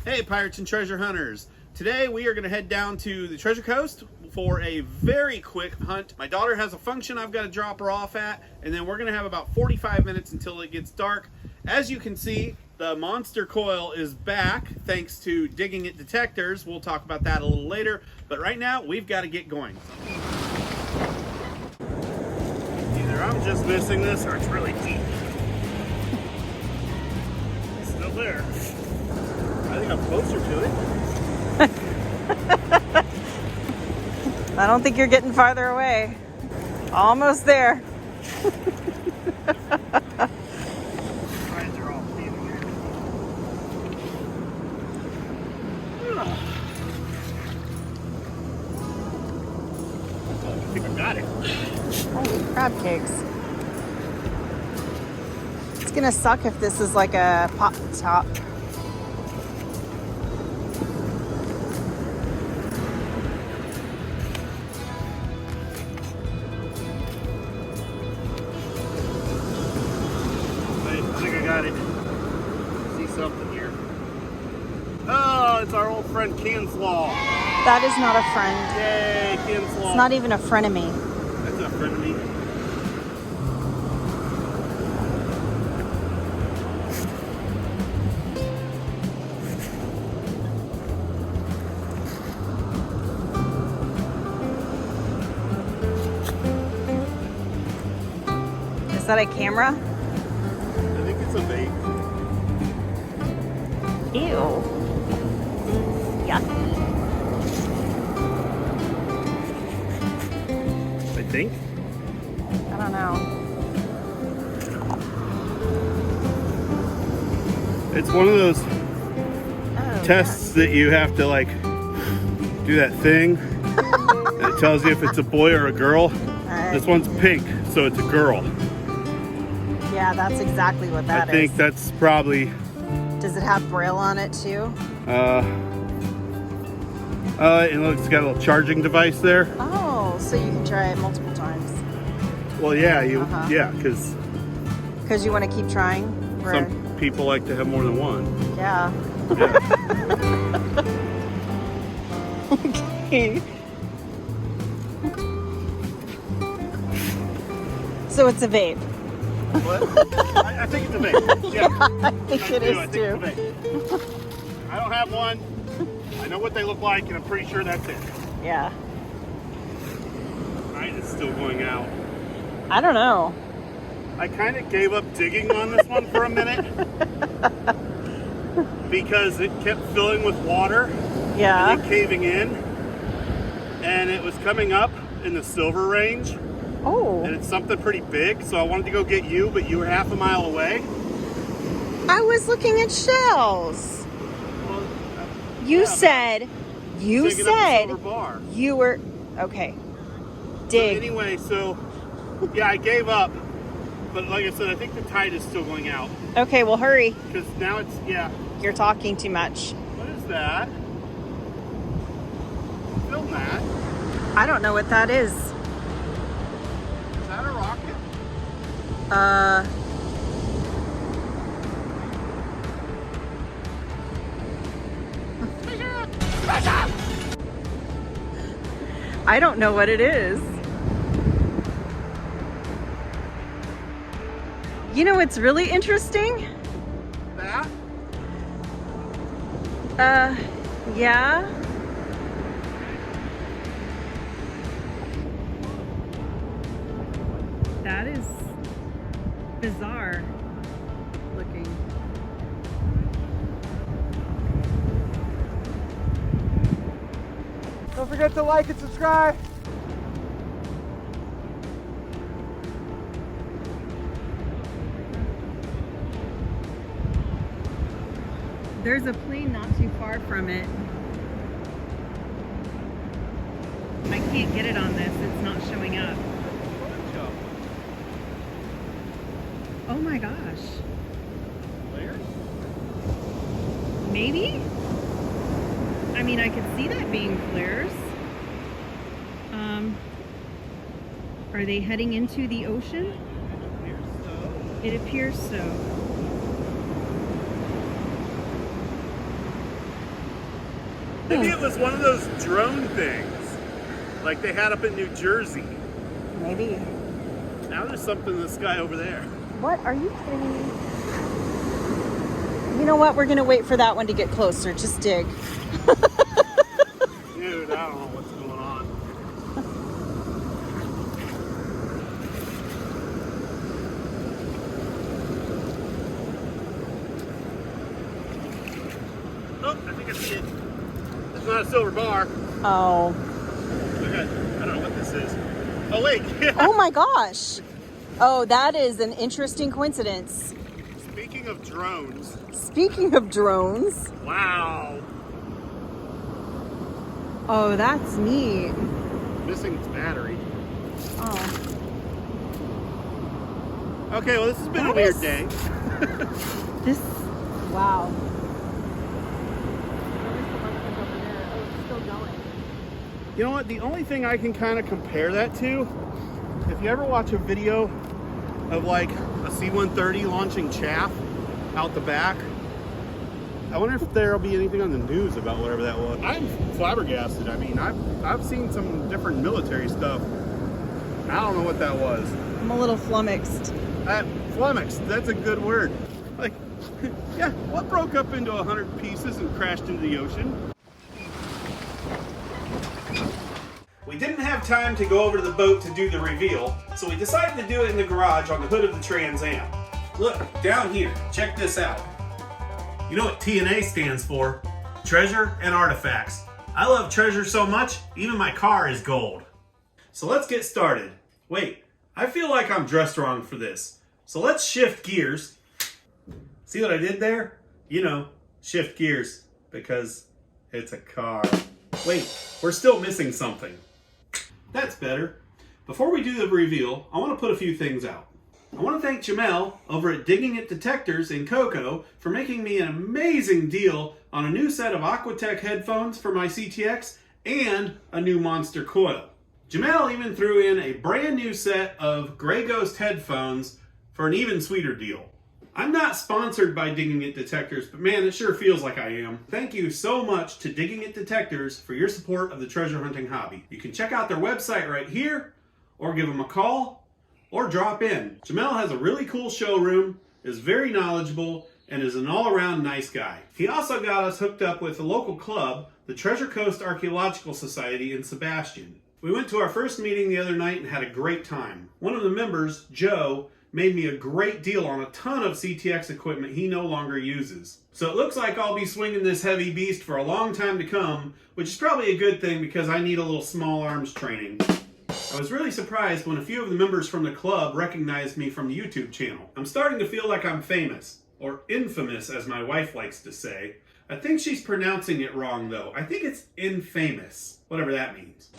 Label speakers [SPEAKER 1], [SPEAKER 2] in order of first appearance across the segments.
[SPEAKER 1] Hey pirates and treasure hunters! Today we are going to head down to the Treasure Coast for a very quick hunt. My daughter has a function I've got to drop her off at, and then we're going to have about 45 minutes until it gets dark. As you can see, the monster coil is back thanks to digging at detectors. We'll talk about that a little later, but right now we've got to get going. Either I'm just missing this or it's really deep. It's still there. I think I'm closer to it.
[SPEAKER 2] I don't think you're getting farther away. Almost there.
[SPEAKER 1] Eyes are all feeling it. I think I got it.
[SPEAKER 2] Holy crab cakes. It's gonna suck if this is like a pop top.
[SPEAKER 1] Something here. Oh, it's our old friend Kinslaw.
[SPEAKER 2] That is not a friend.
[SPEAKER 1] Yay, Kinslaw.
[SPEAKER 2] It's not even a frenemy.
[SPEAKER 1] That's not a frenemy.
[SPEAKER 2] Is that a camera?
[SPEAKER 1] I think it's a bait.
[SPEAKER 2] Ew. Yucky.
[SPEAKER 1] I think.
[SPEAKER 2] I don't know.
[SPEAKER 1] It's one of those tests that you have to like do that thing and it tells you if it's a boy or a girl. This one's pink, so it's a girl.
[SPEAKER 2] Yeah, that's exactly what that is.
[SPEAKER 1] I think that's probably.
[SPEAKER 2] Does it have Braille on it too?
[SPEAKER 1] It looks, it's got a little charging device there.
[SPEAKER 2] Oh, so you can try it multiple times.
[SPEAKER 1] Well, yeah, yeah, because
[SPEAKER 2] you want to keep trying.
[SPEAKER 1] Some people like to have more than one.
[SPEAKER 2] Yeah. Okay. So it's a vape.
[SPEAKER 1] What? I think it's a vape. Yeah,
[SPEAKER 2] I think it is too.
[SPEAKER 1] I don't have one. I know what they look like, and I'm pretty sure that's it.
[SPEAKER 2] Yeah.
[SPEAKER 1] Right, it's still going out.
[SPEAKER 2] I don't know.
[SPEAKER 1] I kind of gave up digging on this one for a minute because it kept filling with water.
[SPEAKER 2] Yeah.
[SPEAKER 1] And then caving in, and it was coming up in the silver range.
[SPEAKER 2] Oh.
[SPEAKER 1] And it's something pretty big, so I wanted to go get you, but you were half a mile away.
[SPEAKER 2] I was looking at shells.
[SPEAKER 1] Well,
[SPEAKER 2] You said you were okay. Dig.
[SPEAKER 1] So anyway, so yeah, I gave up, but like I said, I think the tide is still going out.
[SPEAKER 2] Okay, well hurry.
[SPEAKER 1] Because now it's
[SPEAKER 2] You're talking too much.
[SPEAKER 1] What is that? Film that.
[SPEAKER 2] I don't know what that is.
[SPEAKER 1] Is that a rocket?
[SPEAKER 2] I don't know what it is. You know what's really interesting?
[SPEAKER 1] That?
[SPEAKER 2] Yeah. That is bizarre looking.
[SPEAKER 3] Don't forget to like and subscribe.
[SPEAKER 2] There's a plane not too far from it. I can't get it on this, it's not showing up. Oh my gosh.
[SPEAKER 1] Flares?
[SPEAKER 2] Maybe? I mean, I could see that being flares. Are they heading into the ocean? It appears so.
[SPEAKER 1] Maybe it was one of those drone things like they had up in New Jersey.
[SPEAKER 2] Maybe.
[SPEAKER 1] Now there's something in the sky over there.
[SPEAKER 2] What? Are you kidding me? You know what? We're going to wait for that one to get closer. Just dig.
[SPEAKER 1] Dude, I don't know what's going on. Oh, I think I see it. It's not a silver bar.
[SPEAKER 2] Oh.
[SPEAKER 1] Okay, I don't know what this is. Oh, wait.
[SPEAKER 2] Oh my gosh. Oh, that is an interesting coincidence.
[SPEAKER 1] Speaking of drones.
[SPEAKER 2] Speaking of drones.
[SPEAKER 1] Wow.
[SPEAKER 2] Oh, that's neat.
[SPEAKER 1] Missing its battery.
[SPEAKER 2] Oh.
[SPEAKER 1] Okay, well, this has been a
[SPEAKER 2] That
[SPEAKER 1] weird
[SPEAKER 2] is-
[SPEAKER 1] day.
[SPEAKER 2] This, wow.
[SPEAKER 1] You know what? The only thing I can kind of compare that to, if you ever watch a video of like a C-130 launching chaff out the back, I wonder if there'll be anything on the news about whatever that was. I'm flabbergasted. I mean, I've seen some different military stuff. I don't know what that was.
[SPEAKER 2] I'm a little flummoxed.
[SPEAKER 1] Flummoxed, that's a good word. Like, yeah, what broke up into 100 pieces and crashed into the ocean? We didn't have time to go over to the boat to do the reveal, so we decided to do it in the garage on the hood of the Trans Am. Look, down here, check this out. You know what TNA stands for? Treasure and Artifacts. I love treasure so much, even my car is gold. So let's get started. Wait, I feel like I'm dressed wrong for this. So let's shift gears. See what I did there? You know, shift gears, because it's a car. Wait, we're still missing something. That's better. Before we do the reveal, I want to put a few things out. I want to thank Jamel over at Digging It Detectors in Cocoa for making me an amazing deal on a new set of Aquatech headphones for my CTX and a new Monster coil. Jamel even threw in a brand new set of Grey Ghost headphones for an even sweeter deal. I'm not sponsored by Digging It Detectors, but man, it sure feels like I am. Thank you so much to Digging It Detectors for your support of the treasure hunting hobby. You can check out their website right here, or give them a call, or drop in. Jamel has a really cool showroom, is very knowledgeable, and is an all-around nice guy. He also got us hooked up with a local club, the Treasure Coast Archaeological Society in Sebastian. We went to our first meeting the other night and had a great time. One of the members, Joe, made me a great deal on a ton of CTX equipment he no longer uses. So it looks like I'll be swinging this heavy beast for a long time to come, which is probably a good thing because I need a little small arms training. I was really surprised when a few of the members from the club recognized me from the YouTube channel. I'm starting to feel like I'm famous, or infamous as my wife likes to say. I think she's pronouncing it wrong though. I think it's infamous, whatever that means.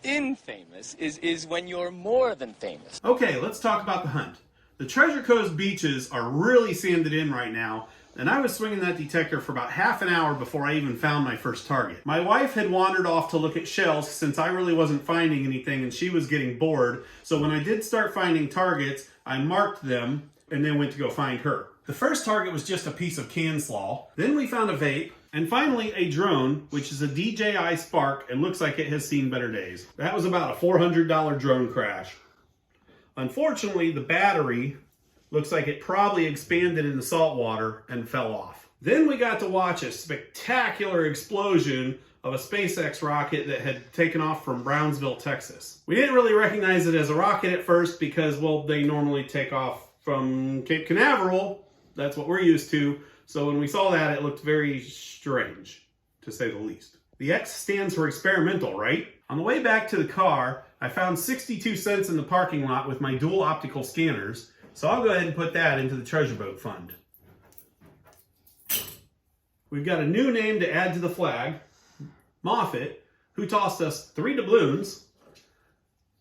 [SPEAKER 4] Infamous is when you're more than famous.
[SPEAKER 1] Okay, let's talk about the hunt. The Treasure Coast beaches are really sanded in right now, and I was swinging that detector for about half an hour before I even found my first target. My wife had wandered off to look at shells since I really wasn't finding anything and she was getting bored, so when I did start finding targets, I marked them and then went to go find her. The first target was just a piece of can slaw, then we found a vape, and finally a drone, which is a DJI Spark and looks like it has seen better days. That was about a $400 drone crash. Unfortunately, the battery looks like it probably expanded in the salt water and fell off. Then we got to watch a spectacular explosion of a SpaceX rocket that had taken off from Brownsville, Texas. We didn't really recognize it as a rocket at first because, well, they normally take off from Cape Canaveral. That's what we're used to. So when we saw that, it looked very strange, to say the least. The X stands for experimental, right? On the way back to the car, I found 62 cents in the parking lot with my dual optical scanners, so I'll go ahead and put that into the treasure boat fund. We've got a new name to add to the flag, Moffat, who tossed us 3 doubloons,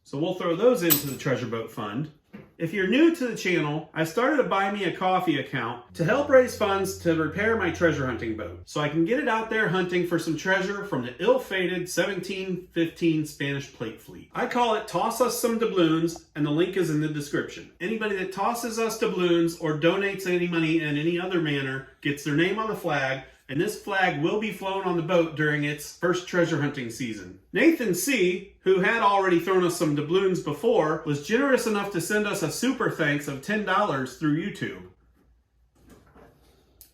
[SPEAKER 1] so we'll throw those into the treasure boat fund. If you're new to the channel, I started a Buy Me a Coffee account to help raise funds to repair my treasure hunting boat, so I can get it out there hunting for some treasure from the ill-fated 1715 Spanish plate fleet. I call it Toss Us Some Doubloons, and the link is in the description. Anybody that tosses us doubloons or donates any money in any other manner gets their name on the flag, and this flag will be flown on the boat during its first treasure hunting season. Nathan C., who had already thrown us some doubloons before, was generous enough to send us a super thanks of $10 through YouTube.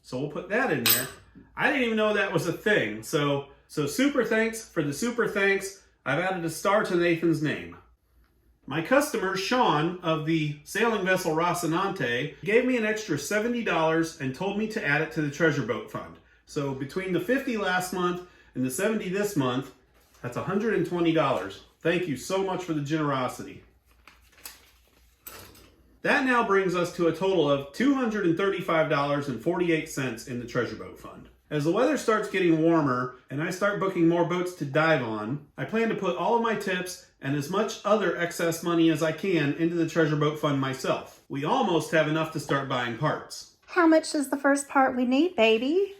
[SPEAKER 1] So we'll put that in there. I didn't even know that was a thing. So super thanks for the super thanks. I've added a star to Nathan's name. My customer, Sean, of the sailing vessel Rocinante, gave me an extra $70 and told me to add it to the treasure boat fund. So between the $50 last month and the $70 this month, that's $120. Thank you so much for the generosity. That now brings us to a total of $235.48 in the treasure boat fund. As the weather starts getting warmer and I start booking more boats to dive on, I plan to put all of my tips and as much other excess money as I can into the treasure boat fund myself. We almost have enough to start buying parts.
[SPEAKER 5] How much is the first part we need, baby?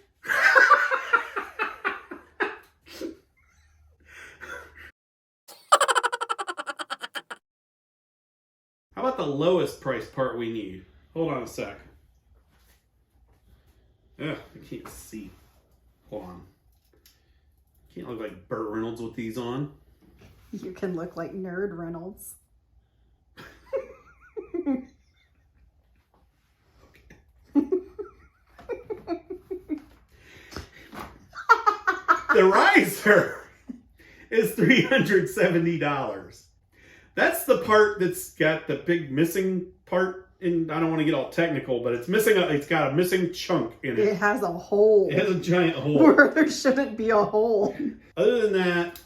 [SPEAKER 1] How about the lowest price part we need? Hold on a sec. Ugh, I can't see. Hold on. Can't look like Burt Reynolds with these on.
[SPEAKER 5] You can look like Nerd Reynolds.
[SPEAKER 1] The riser is $370. That's the part that's got the big missing part in. I don't want to get all technical, but it's missing. It's got a missing chunk in it.
[SPEAKER 5] It has a hole.
[SPEAKER 1] It has a giant hole.
[SPEAKER 5] Where there shouldn't be a hole.
[SPEAKER 1] Other than that,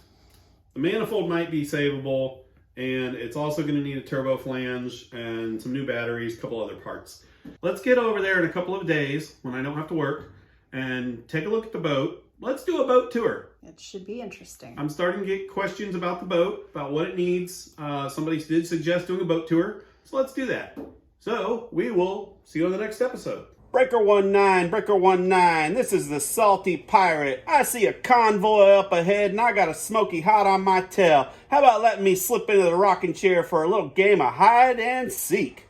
[SPEAKER 1] the manifold might be savable, and it's also going to need a turbo flange and some new batteries, a couple other parts. Let's get over there in a couple of days when I don't have to work and take a look at the boat. Let's do a boat tour.
[SPEAKER 5] It should be interesting.
[SPEAKER 1] I'm starting to get questions about the boat, about what it needs. Somebody did suggest doing a boat tour, so let's do that. So we will see you on the next episode. Breaker 19, this is the Salty Pirate. I see a convoy up ahead and I got a smoky hot on my tail. How about letting me slip into the rocking chair for a little game of hide and seek?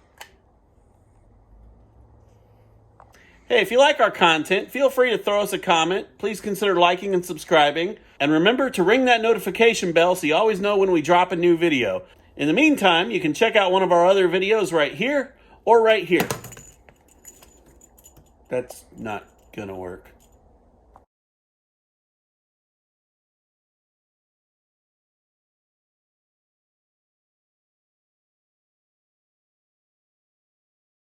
[SPEAKER 1] Hey, if you like our content, feel free to throw us a comment. Please consider liking and subscribing. And remember to ring that notification bell so you always know when we drop a new video. In the meantime, you can check out one of our other videos right here or right here. That's not gonna work.